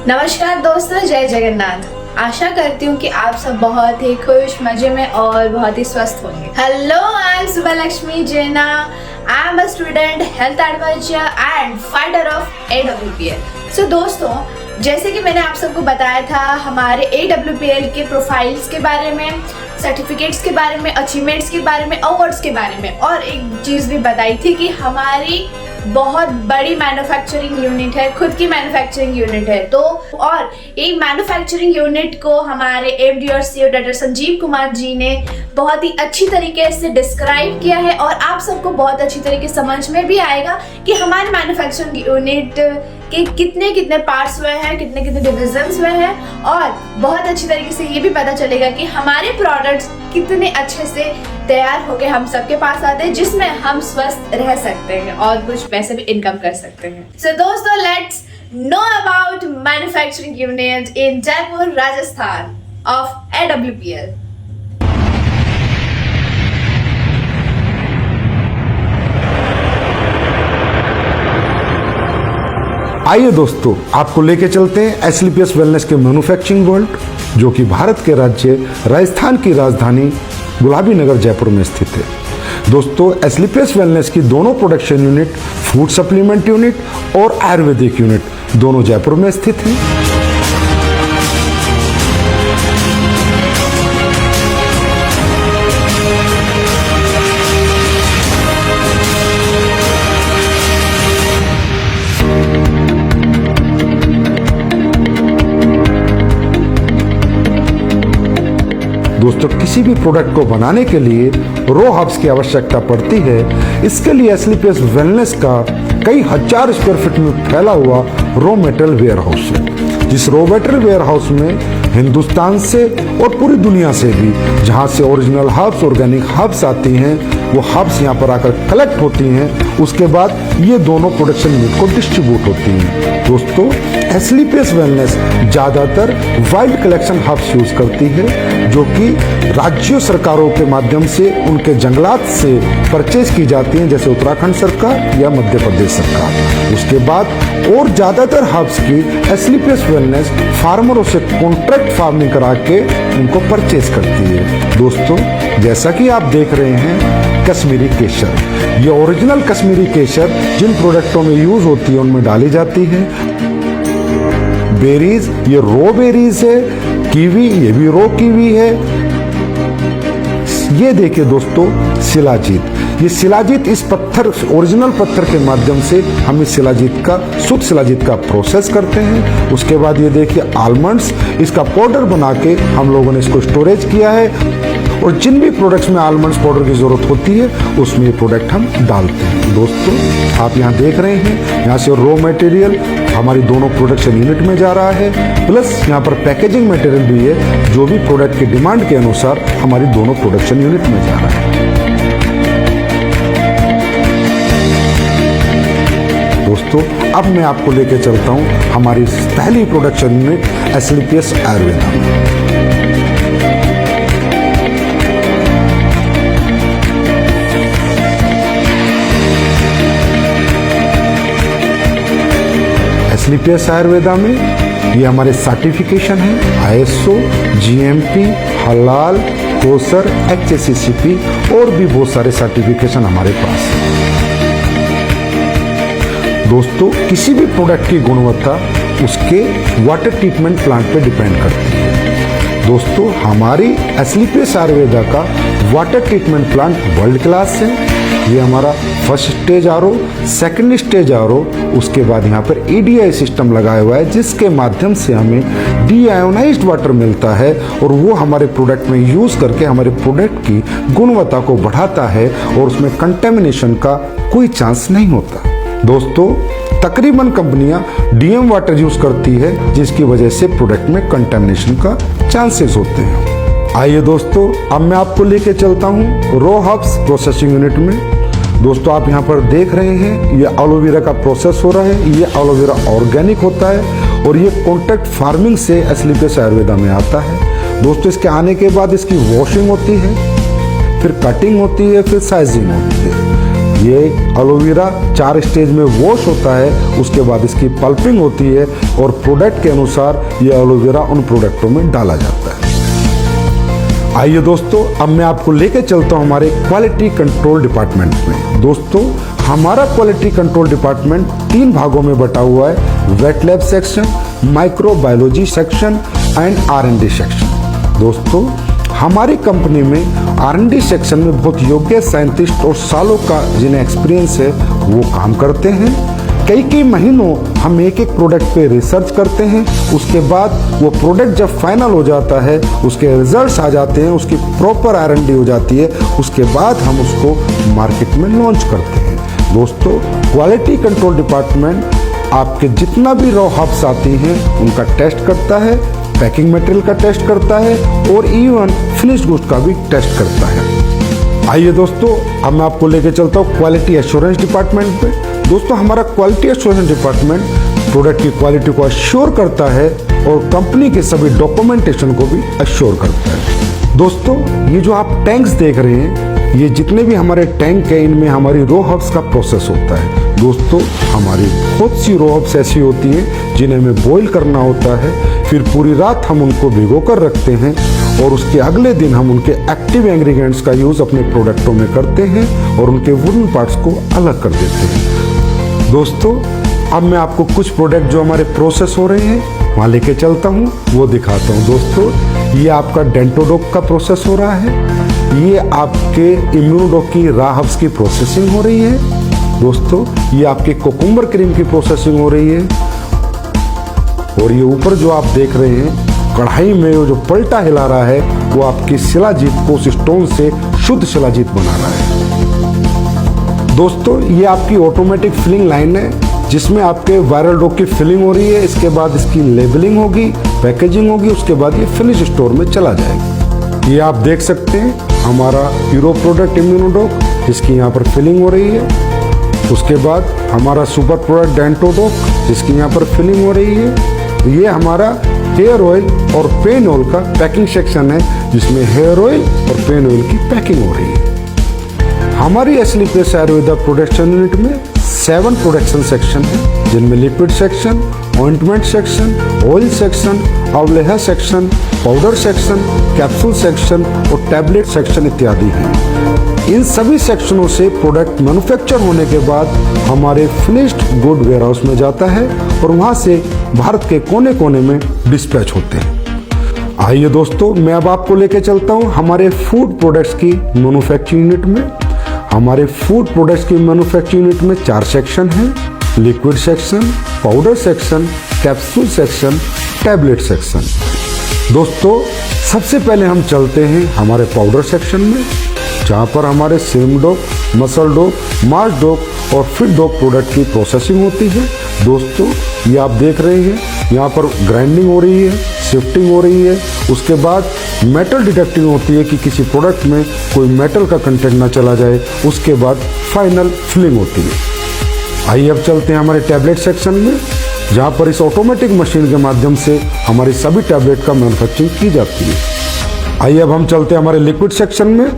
नमस्कार दोस्तों, जय जगन्नाथ। आशा करती हूँ कि आप सब बहुत ही खुश, मजे में और बहुत ही स्वस्थ होंगे। Hello, I am Subbalakshmi Jaina. I am a student, health advisor and fighter of AWPL। So दोस्तों, जैसे कि मैंने आप सबको बताया था हमारे AWPL के प्रोफाइल्स के बारे में, सर्टिफिकेट्स के बारे में, अचीवमेंट्स के बारे में, अवार्ड्स के बारे में, और एक चीज़ भी बताई थी कि हमारी बहुत बड़ी मैन्युफैक्चरिंग यूनिट है, खुद की मैन्युफैक्चरिंग यूनिट है। तो और ये मैन्युफैक्चरिंग यूनिट को हमारे MD और CEO डॉक्टर संजीव कुमार जी ने बहुत ही अच्छी तरीके से डिस्क्राइब किया है, और आप सबको बहुत अच्छी तरीके से समझ में भी आएगा कि हमारे मैन्युफैक्चरिंग यूनिट के कितने कितने पार्ट्स हुए हैं, कितने कितने डिविजन्स हुए हैं, और बहुत अच्छी तरीके से ये भी पता चलेगा कि हमारे प्रोडक्ट्स कितने अच्छे से तैयार होके हम सबके पास आते हैं, जिसमें हम स्वस्थ रह सकते हैं और कुछ पैसे भी इनकम कर सकते हैं। सो दोस्तों, let's know about manufacturing unit in Jaipur, Rajasthan of AWPL। आइए दोस्तों, आपको लेके चलते हैं SLPS वेलनेस के मैन्युफैक्चरिंग वर्ल्ड, जो कि भारत के राज्य राजस्थान की राजधानी गुलाबी नगर जयपुर में स्थित है। दोस्तों, SLPS वेलनेस की दोनों production unit, food supplement unit और आयुर्वेदिक यूनिट दोनों जयपुर में स्थित हैं। दोस्तों, किसी भी प्रोडक्ट को बनाने के लिए रॉ हर्ब्स की आवश्यकता पड़ती है। इसके लिए SLPS वेलनेस का कई हजार स्क्वायर फीट में फैला हुआ रॉ मेटेरियल वेयर हाउस है। जिस रॉ मेटेरियल वेयर हाउस में हिंदुस्तान से और पूरी दुनिया से भी जहां से ओरिजिनल हर्ब्स, ऑर्गेनिक हर्ब्स आती हैं, वो हर्ब्स यहाँ पर आकर कलेक्ट होती हैं। उसके बाद ये दोनों प्रोडक्शन यूनिट को डिस्ट्रीब्यूट होती हैं। दोस्तों, SLPS वेलनेस ज़्यादातर वाइल्ड कलेक्शन हर्ब्स यूज करती है, जो कि राज्य सरकारों के माध्यम से उनके जंगलात से परचेज की जाती हैं, जैसे उत्तराखंड सरकार या मध्य प्रदेश सरकार। उसके बाद और ज़्यादातर हर्ब्स की SLPS वेलनेस फार्मरों से कॉन्ट्रैक्ट फार्मिंग करा के उनको परचेज करती है। दोस्तों, जैसा कि आप देख रहे हैं, कश्मीरी केसर, ये ओरिजिनल कश्मीरी केसर जिन प्रोडक्टों में यूज होती है उनमें डाली जाती है। बेरीज, ये रो बेरीज है। कीवी, ये भी रो कीवी है। ये देखिए दोस्तों, शिलाजीत, ये शिलाजीत इस पत्थर, ओरिजिनल पत्थर के माध्यम से हम इस शिलाजीत का, शुद्ध शिलाजीत का प्रोसेस करते हैं। उसके बाद ये देखिए आलमंड्स, इसका पाउडर बना के हम लोगों ने इसको स्टोरेज किया है, और जिन भी प्रोडक्ट्स में आलमंड्स पाउडर की जरूरत होती है उसमें ये प्रोडक्ट हम डालते हैं। दोस्तों, आप यहाँ देख रहे हैं, यहाँ से रॉ मटेरियल हमारी दोनों प्रोडक्शन यूनिट में जा रहा है, प्लस यहाँ पर पैकेजिंग मटेरियल भी है, जो भी प्रोडक्ट की डिमांड के अनुसार हमारी दोनों प्रोडक्शन यूनिट में जा रहा है। दोस्तों, अब मैं आपको लेके चलता हूँ हमारी पहली प्रोडक्शन यूनिट SLPS आयुर्वेदा में। SLPS आयुर्वेदा में ये हमारे सर्टिफिकेशन है, ISO, GMP, हलाल, कोसर, HACCP और भी बहुत सारे सर्टिफिकेशन हमारे पास है। दोस्तों, किसी भी प्रोडक्ट की गुणवत्ता उसके वाटर ट्रीटमेंट प्लांट पे डिपेंड करती है। दोस्तों, हमारी SLPS आयुर्वेदा का water treatment plant world class है। ये हमारा first stage RO, second stage RO, उसके बाद यहाँ पर EDI सिस्टम लगाया हुआ है, जिसके माध्यम से हमें डीआयोनाइज्ड वाटर मिलता है, और वो हमारे प्रोडक्ट में यूज करके हमारे प्रोडक्ट की गुणवत्ता को बढ़ाता है, और उसमें कंटेमिनेशन का कोई चांस नहीं होता। दोस्तों, तकरीबन कंपनियां DM वाटर यूज करती है, जिसकी वजह से प्रोडक्ट में कंटेमिनेशन का चांसेस होते हैं। आइए दोस्तों, अब मैं आपको लेके चलता हूँ रॉ हर्ब्स प्रोसेसिंग यूनिट में। दोस्तों, आप यहाँ पर देख रहे हैं, ये एलोवेरा का प्रोसेस हो रहा है। ये एलोवेरा ऑर्गेनिक होता है, और ये कॉन्ट्रैक्ट फार्मिंग से SLPS आयुर्वेदा में आता है। दोस्तों, इसके आने के बाद इसकी वॉशिंग होती है, फिर कटिंग होती है, फिर साइजिंग होती है। ये एलोवेरा 4 स्टेज में वॉश होता है, उसके बाद इसकी पल्पिंग होती है और प्रोडक्ट के अनुसार ये एलोवेरा उन प्रोडक्टों में डाला जाता है। आइए दोस्तों, अब मैं आपको लेके चलता हूँ हमारे क्वालिटी कंट्रोल डिपार्टमेंट में। दोस्तों, हमारा क्वालिटी कंट्रोल डिपार्टमेंट 3 भागों में बटा हुआ है: wet lab section, microbiology section and R&D section. दोस्तों, हमारी कंपनी में R&D सेक्शन में बहुत योग्य साइंटिस्ट और सालों का जिन्हें एक्सपीरियंस है वो काम करते हैं। कई महीनों हम एक प्रोडक्ट पे रिसर्च करते हैं, उसके बाद वो प्रोडक्ट जब फाइनल हो जाता है, उसके रिजल्ट्स आ जाते हैं, उसकी प्रॉपर R&D हो जाती है, उसके बाद हम उसको मार्केट में लॉन्च करते हैं। दोस्तों, क्वालिटी कंट्रोल डिपार्टमेंट आपके जितना भी रॉ हब्स आती हैं उनका टेस्ट करता है, पैकिंग मटेरियल का टेस्ट करता है और इवन फिनिश गुड्स का भी टेस्ट करता है। आइए दोस्तों, अब मैं आपको लेके चलता हूँ क्वालिटी एश्योरेंस डिपार्टमेंट पे। दोस्तों, हमारा क्वालिटी एश्योरेंस डिपार्टमेंट प्रोडक्ट की क्वालिटी को अश्योर करता है और कंपनी के सभी डॉक्यूमेंटेशन को भी अश्योर करता है। दोस्तों, ये जो आप टैंक्स देख रहे हैं, ये जितने भी हमारे टैंक है, इनमें हमारी रो हब्स का प्रोसेस होता है। दोस्तों, हमारी बहुत सी रो हब्स ऐसी होती हैं जिन्हें हमें बॉईल करना होता है, फिर पूरी रात हम उनको भिगो कर रखते हैं और उसके अगले दिन हम उनके एक्टिव इंग्रेडिएंट्स का यूज अपने प्रोडक्टों में करते हैं और उनके वुडन पार्ट्स को अलग कर देते हैं। दोस्तों, अब मैं आपको कुछ प्रोडक्ट जो हमारे प्रोसेस हो रहे हैं वहाँ लेके चलता हूँ, वो दिखाता हूँ। दोस्तों, ये आपका डेंटोडोक का प्रोसेस हो रहा है, ये आपके इम्यूनोडोक की रा हब्स की प्रोसेसिंग हो रही है। दोस्तों, ये आपके कोकुम्बर क्रीम की प्रोसेसिंग हो रही है और ये ऊपर जो आप देख रहे हैं कढ़ाई में जो पलटा हिला रहा है वो आपकी शिलाजीत को उस स्टोन से शुद्ध शिलाजीत बना रहा है। दोस्तों, ये आपकी ऑटोमेटिक फिलिंग लाइन है जिसमें आपके वायरल डॉग की फिलिंग हो रही है, इसके बाद इसकी लेबलिंग होगी, पैकेजिंग होगी, उसके बाद ये फिनिश स्टोर में चला जाएगा। ये आप देख सकते हैं हमारा हीरो प्रोडक्ट इम्यूनोडोक, जिसकी यहाँ पर फिलिंग हो रही है। उसके बाद हमारा सुपर प्रोडक्ट डेंटोडोक, जिसकी यहाँ पर फिलिंग हो रही है। ये हमारा हेयर ऑयल और पेन ऑयल का पैकिंग सेक्शन है, जिसमें हेयर ऑयल और पेन ऑयल की पैकिंग हो रही है। हमारी एस्लीपियस आयुर्वेदा प्रोडक्शन यूनिट में 7 प्रोडक्शन सेक्शन है, जिनमें liquid section, ointment section, oil section, अवलेहा section, powder section, capsule section और टैबलेट सेक्शन इत्यादि हैं। इन सभी सेक्शनों से प्रोडक्ट मैन्युफैक्चर होने के बाद हमारे फिनिश्ड गुड वेयरहाउस में जाता है और वहां से भारत के कोने कोने में डिस्पैच होते हैं। आइए दोस्तों, मैं अब आपको लेके चलता हूं हमारे फूड प्रोडक्ट्स की मैन्युफैक्चरिंग यूनिट में। हमारे फूड प्रोडक्ट्स की मैन्युफैक्चरिंग यूनिट में 4 सेक्शन हैं: liquid section, powder section, capsule section, tablet section. दोस्तों, सबसे पहले हम चलते हैं हमारे पाउडर सेक्शन में, जहाँ पर हमारे सिम डॉग, मसल डॉग, मास डॉग और फिट डॉग प्रोडक्ट की प्रोसेसिंग होती है। दोस्तों, ये आप देख रहे हैं यहाँ पर ग्राइंडिंग हो रही है, शिफ्टिंग हो रही है, उसके बाद मेटल डिटेक्टिंग होती है कि किसी प्रोडक्ट में कोई मेटल का कंटेंट ना चला जाए, उसके बाद फाइनल फिलिंग होती है। आइए अब चलते हैं हमारे टैबलेट सेक्शन में, जहाँ पर इस ऑटोमेटिक मशीन के माध्यम से हमारी सभी टैबलेट का मैन्युफैक्चरिंग की जाती है। आइए अब हम चलते हैं हमारे लिक्विड सेक्शन में।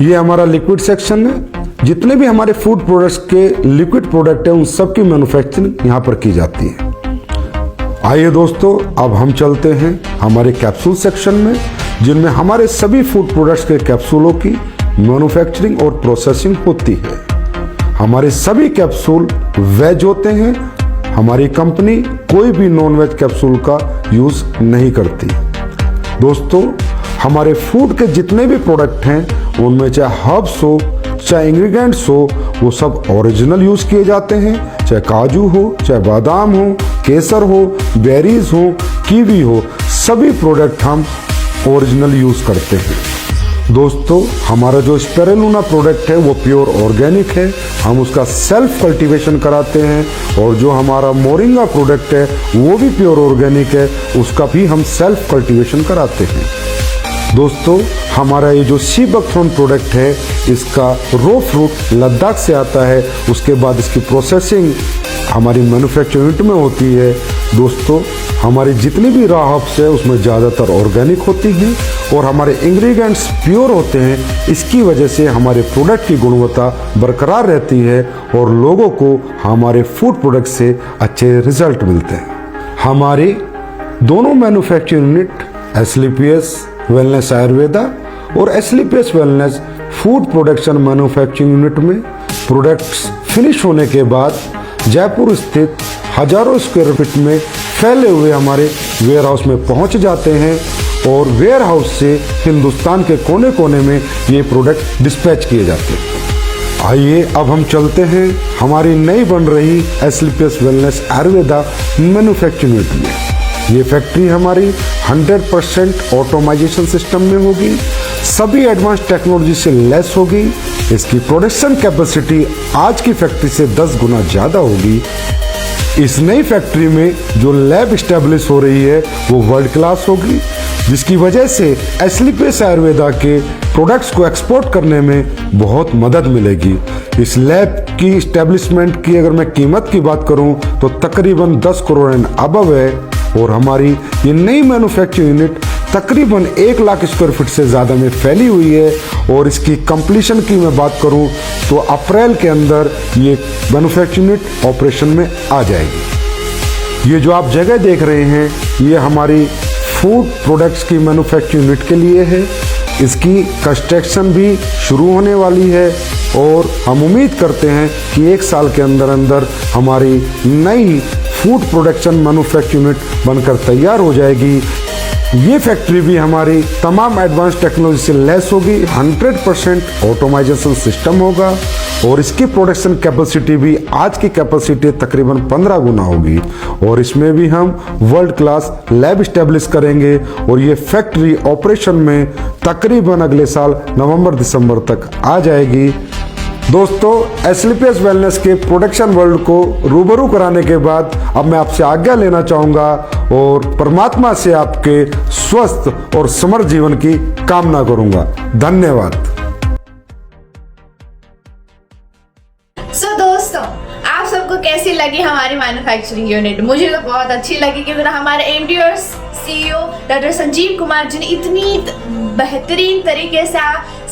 ये हमारा लिक्विड सेक्शन है, जितने भी हमारे फूड प्रोडक्ट्स के लिक्विड प्रोडक्ट हैं उन सब की मैन्युफैक्चरिंग यहाँ पर की जाती है। आइए दोस्तों, अब हम चलते हैं हमारे कैप्सूल सेक्शन में, जिनमें हमारे सभी फूड प्रोडक्ट्स के कैप्सूलों की मैन्युफैक्चरिंग और प्रोसेसिंग होती है। हमारे सभी कैप्सूल वेज होते हैं। हमारी कंपनी कोई भी नॉन वेज कैप्सूल का यूज नहीं करती। दोस्तों, हमारे फूड के जितने भी प्रोडक्ट हैं उनमें चाहे हर्ब्स हो, चाहे इंग्रेडिएंट्स हो, वो सब ओरिजिनल यूज किए जाते हैं। चाहे काजू हो, चाहे बादाम हो, केसर हो, बेरीज हो, कीवी हो, सभी प्रोडक्ट हम ओरिजिनल यूज करते हैं। दोस्तों, हमारा जो स्पिरुलिना प्रोडक्ट है वो प्योर ऑर्गेनिक है, हम उसका सेल्फ कल्टीवेशन कराते हैं। और जो हमारा मोरिंगा प्रोडक्ट है वो भी प्योर ऑर्गेनिक है, उसका भी हम सेल्फ कल्टीवेशन कराते हैं। दोस्तों, हमारा ये जो सी बकथ्रोन प्रोडक्ट है, इसका रो फ्रूट लद्दाख से आता है, उसके बाद इसकी प्रोसेसिंग हमारी मैन्युफैक्चरिंग यूनिट में होती है। दोस्तों, हमारी जितनी भी रॉ हर्ब्स है उसमें ज़्यादातर ऑर्गेनिक होती हैं और हमारे इंग्रेडिएंट्स प्योर होते हैं। इसकी वजह से हमारे प्रोडक्ट की गुणवत्ता बरकरार रहती है और लोगों को हमारे फूड प्रोडक्ट से अच्छे रिजल्ट मिलते हैं। हमारे दोनों manufacturing unit SLPS wellness Ayurveda और SLPS wellness food production manufacturing unit में प्रोडक्ट्स फिनिश होने के बाद जयपुर स्थित हजारों स्क्वायर फीट में फैले हुए हमारे वेयर हाउस में पहुंच जाते हैं और वेयर हाउस से हिंदुस्तान के कोने कोने में ये प्रोडक्ट डिस्पैच किए जाते हैं। आइए अब हम चलते हैं हमारी नई बन रही एसलीपीएस वेलनेस आयुर्वेदा मैन्युफैक्चरिंग यूनिट में। ये फैक्ट्री हमारी 100% ऑटोमाइजेशन सिस्टम में होगी, सभी एडवांस टेक्नोलॉजी से लेस होगी। इसकी प्रोडक्शन कैपेसिटी आज की फैक्ट्री से 10 गुना ज़्यादा होगी। इस नई फैक्ट्री में जो लैब स्टैब्लिश हो रही है वो वर्ल्ड क्लास होगी, जिसकी वजह से एसलीपीएस आयुर्वेदा के प्रोडक्ट्स को एक्सपोर्ट करने में बहुत मदद मिलेगी। इस लैब की स्टैब्लिशमेंट की अगर मैं कीमत की बात करूं तो तकरीबन 10 करोड़ एंड अबव है और हमारी ये नई मैन्युफैक्चरिंग यूनिट तकरीबन 1 लाख स्क्वायर फीट से ज़्यादा में फैली हुई है और इसकी कंप्लीशन की मैं बात करूं तो अप्रैल के अंदर ये मैन्युफैक्चरिंग यूनिट ऑपरेशन में आ जाएगी। ये जो आप जगह देख रहे हैं ये हमारी फूड प्रोडक्ट्स की मैन्युफैक्चरिंग यूनिट के लिए है। इसकी कंस्ट्रक्शन भी शुरू होने वाली है और हम उम्मीद करते हैं कि 1 साल के अंदर अंदर हमारी नई फूड प्रोडक्शन मैन्युफैक्चरिंग यूनिट बनकर तैयार हो जाएगी। ये फैक्ट्री भी हमारी तमाम एडवांस टेक्नोलॉजी से लेस होगी, 100% ऑटोमाइजेशन सिस्टम होगा और इसकी प्रोडक्शन कैपेसिटी भी आज की कैपेसिटी तकरीबन 15 गुना होगी और इसमें भी हम वर्ल्ड क्लास लैब स्टैब्लिश करेंगे और ये फैक्ट्री ऑपरेशन में तकरीबन अगले साल नवंबर-दिसंबर तक आ जाएगी। दोस्तों, एसलीपीएस वेलनेस के प्रोडक्शन वर्ल्ड को रूबरू कराने के बाद अब मैं आपसे आज्ञा लेना चाहूँगा और परमात्मा से आपके स्वस्थ और समृद्ध जीवन की कामना करूँगा। धन्यवाद। दोस्तों, आप सबको कैसी लगी हमारी मैन्युफैक्चरिंग यूनिट? मुझे तो बहुत अच्छी लगी क्योंकि हमारे एमडी और सीईओ डॉक्टर संजीव कुमार जी ने इतनी बेहतरीन तरीके से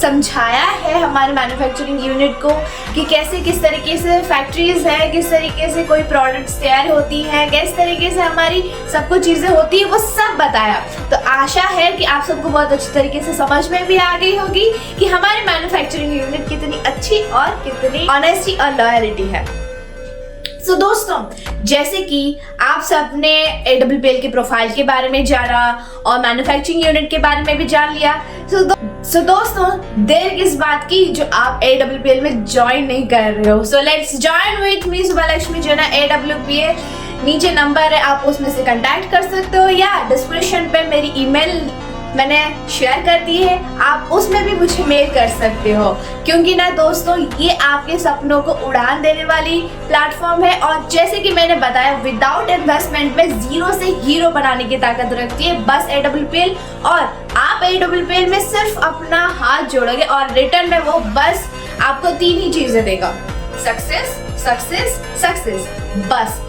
समझाया है हमारे मैन्युफैक्चरिंग यूनिट को कि कैसे किस तरीके से फैक्ट्रीज है, किस तरीके से कोई प्रोडक्ट्स तैयार होती हैं, किस तरीके से हमारी सब कुछ चीज़ें होती है, वो सब बताया। तो आशा है कि आप सबको बहुत अच्छी तरीके से समझ में भी आ गई होगी कि हमारी मैन्युफैक्चरिंग यूनिट कितनी अच्छी और कितनी ऑनेस्टी और लॉयल्टी है। तो दोस्तों, जैसे कि आप सबने AWPL के प्रोफाइल के बारे में जाना और मैन्युफैक्चरिंग यूनिट के बारे में भी जान लिया, तो दोस्तों देर किस बात की जो आप AWPL में ज्वाइन नहीं कर रहे हो। So let's join with me Subbulakshmi जना AWPL। नीचे नंबर है, आप उसमें से कांटेक्ट कर सकते हो या डिस्क्रिप्शन पे मेरी ईमेल मैंने शेयर कर दी है, आप उसमें भी मुझे मेल कर सकते हो। क्योंकि ना दोस्तों, ये आपके सपनों को उड़ान देने वाली प्लेटफॉर्म है और जैसे कि मैंने बताया विदाउट इन्वेस्टमेंट में जीरो से हीरो बनाने की ताकत रखती है बस AWPL। और आप AWPL में सिर्फ अपना हाथ जोड़ोगे और रिटर्न में वो बस आपको 3 ही चीजें देगा, सक्सेस सक्सेस सक्सेस। बस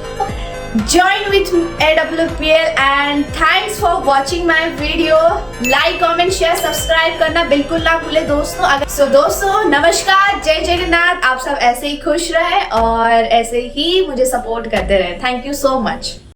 join with AWPL and thanks for watching my video. Like, comment, share, subscribe करना बिल्कुल ना भूले दोस्तों। दोस्तों नमस्कार, जय जगन्नाथ। आप सब ऐसे ही खुश रहे और ऐसे ही मुझे सपोर्ट करते रहे। Thank you so much.